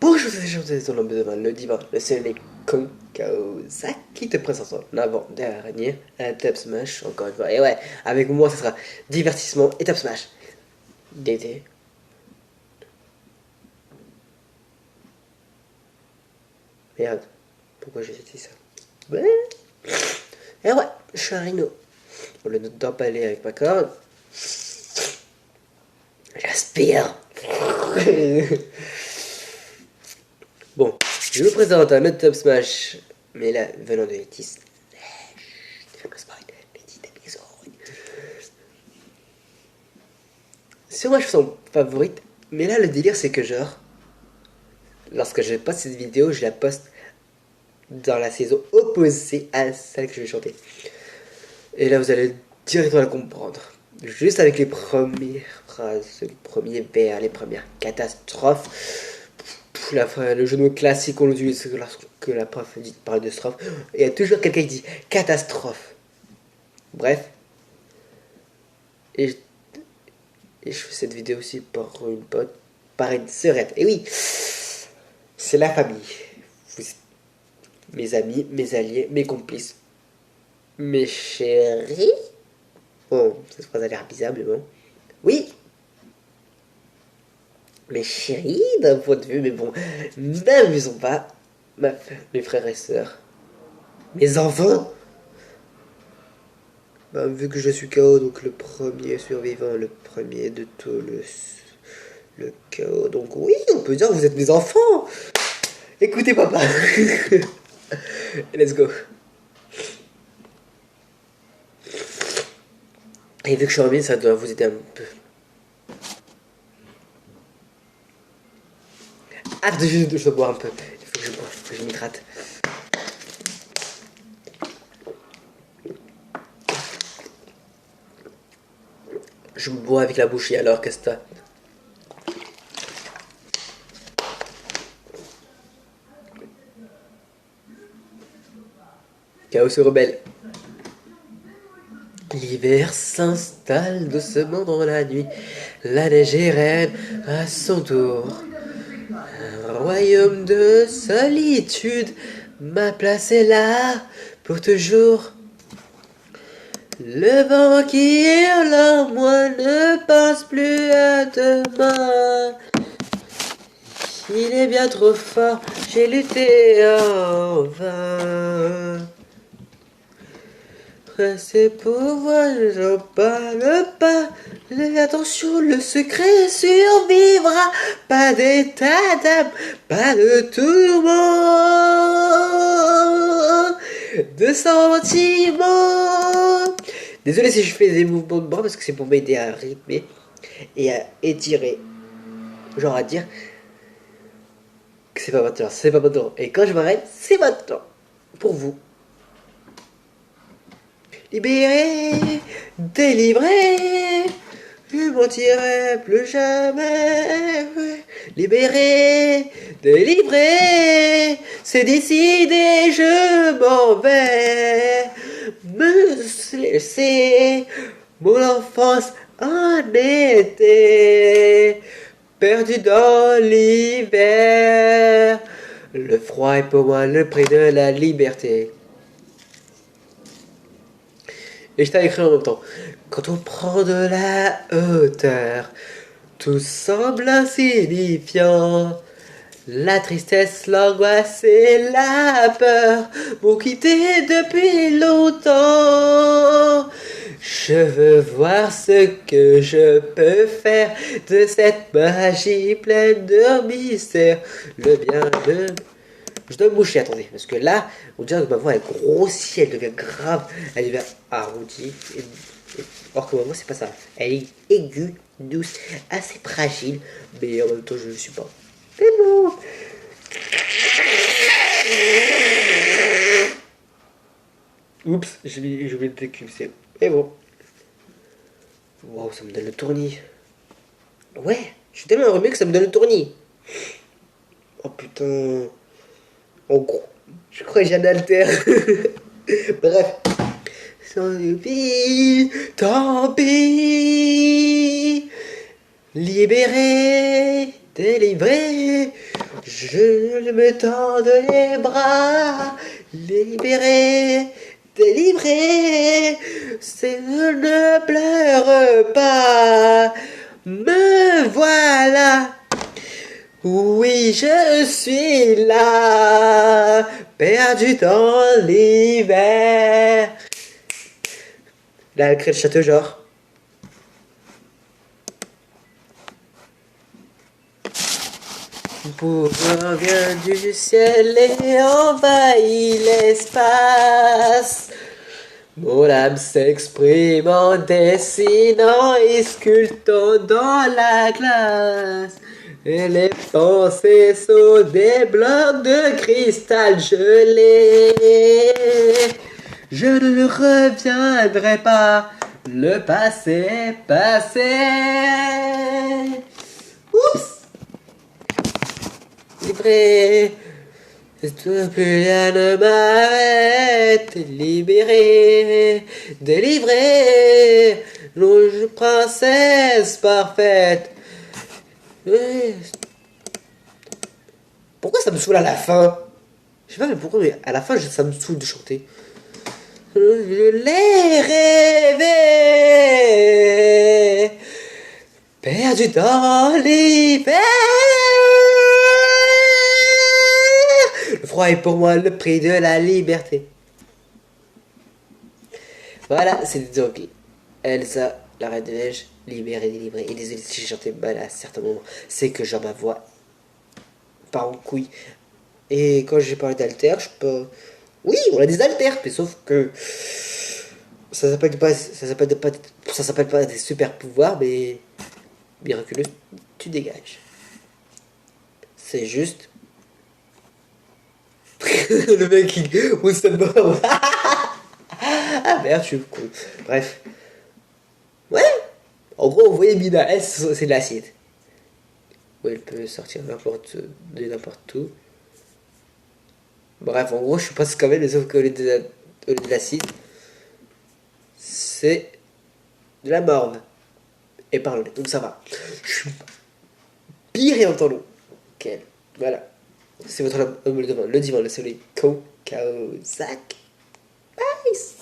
Bonjour, c'est ton homme de vin, le divin, le soleil Konkausa qui te présente en avant-dernier un Top Smash, encore une fois. Et ouais, avec moi, ce sera divertissement et Top Smash. D'été. Merde, pourquoi j'ai dit ça? Ouais. Et ouais, je suis un rhino. Au lieu d'emballer avec ma corde, j'aspire. Bon, je vous présente un autre Top Smash, mais là, venant de Letis. C'est moi, je suis son favorite, mais là, le délire, c'est que genre, lorsque je poste cette vidéo, je la poste dans la saison opposée à celle que je vais chanter. Et là, vous allez directement la comprendre. Juste avec les premières phrases, les premiers vers, les premières catastrophes. Le jeu de mots classique qu'on utilise lorsque la prof parle de strophe. Et il y a toujours quelqu'un qui dit catastrophe. Bref. Et je fais cette vidéo aussi par une pote, par une sœurette. Et oui, c'est la famille. Mes amis, mes alliés, mes complices, mes chéris. Bon, cette phrase a l'air bizarre, mais bon. Oui, mes chéris d'un point de vue, mais bon, n'amusons pas mes frères et sœurs, mes enfants. Bah, vu que je suis KO, donc le premier survivant, le premier de tout le KO. Donc oui, on peut dire que vous êtes mes enfants. Écoutez papa. Let's go. Et vu que je suis remis, ça doit vous aider un peu. Ah, je dois boire un peu. Il faut que je boive, il faut que je m'hydrate. Je bois avec la bouche, et alors qu'est-ce que t'as? Chaos se rebelle. L'hiver s'installe doucement dans la nuit. La neige est reine à son tour. Un royaume de solitude. Ma place est là pour toujours. Le vent qui hurle en moi ne pense plus à demain. Il est bien trop fort, j'ai lutté en vain. Ses pouvoirs, je n'en parle pas. Attention, le secret survivra. Pas d'état d'âme, pas de tourment, de sentiments. Désolé si je fais des mouvements de bras parce que c'est pour m'aider à rythmer et à étirer. Genre à dire que c'est pas maintenant, c'est pas maintenant. Et quand je m'arrête, c'est maintenant. Pour vous. Libéré, délivré, je ne mentirai plus jamais. Libéré, délivré, c'est décidé, je m'en vais. Me laisser mon enfance en été, perdu dans l'hiver. Le froid est pour moi le prix de la liberté. Et je t'ai écrit en même temps. Quand on prend de la hauteur, tout semble insignifiant. La tristesse, l'angoisse et la peur m'ont quitté depuis longtemps. Je veux voir ce que je peux faire de cette magie pleine de mystère. Le bien de... Je dois me moucher, attendez, parce que là, on dirait que ma voix est grossit, elle devient grave, elle devient arrondie. Or que ma voix, c'est pas ça. Elle est aiguë, douce, assez fragile, mais en même temps, je ne le suis pas. C'est bon. Oups, je vais le décupser. Mais bon. Waouh, ça me donne le tournis. Ouais, je suis tellement heureux que ça me donne le tournis. Oh putain. En gros, je crois que j'ai un alter. Bref. Tant pis. Libéré, délivré. Je me tends les bras, libéré, délivré, c'est ne pleure pas, me voilà. Oui, je suis là, perdu dans l'hiver. Là, elle crée le château, genre. Pouvoir vient du ciel et envahit l'espace. Mon âme s'exprime en dessinant et sculptant dans la glace. Et les pensées sont des blocs de cristal gelé. Je ne reviendrai pas, le passé est passé. Oups! Livré, plus rien ne m'arrête, libéré, délivré, l'ange princesse parfaite. Pourquoi ça me saoule à la fin? Je sais pas pourquoi, mais à la fin ça me saoule de chanter. Je l'ai rêvé, perdu dans l'hiver. Le froid est pour moi le prix de la liberté. Voilà, c'est donc Elsa, la Reine des Neiges, libérée, délivrée. Et désolé si j'ai chanté mal à certains moments. C'est que genre ma voix part en couille. Et quand j'ai parlé d'alter, je peux... Oui, on a des alters, mais sauf que... Ça s'appelle pas des super pouvoirs, mais... Miraculeux, tu dégages. C'est juste... Le mec, où ça mort. Ah merde, je suis con. Bref. Ouais. En gros, vous voyez Mina, elle, c'est de l'acide. Où elle peut sortir de n'importe où. Bref, en gros, je pense quand même, sauf que au lieu de l'acide, c'est de la morne. Et par le nez. Donc ça va. Je suis pire et en temps long. Quel. Voilà. C'est votre homme le divan, le soleil. Zach. Nice.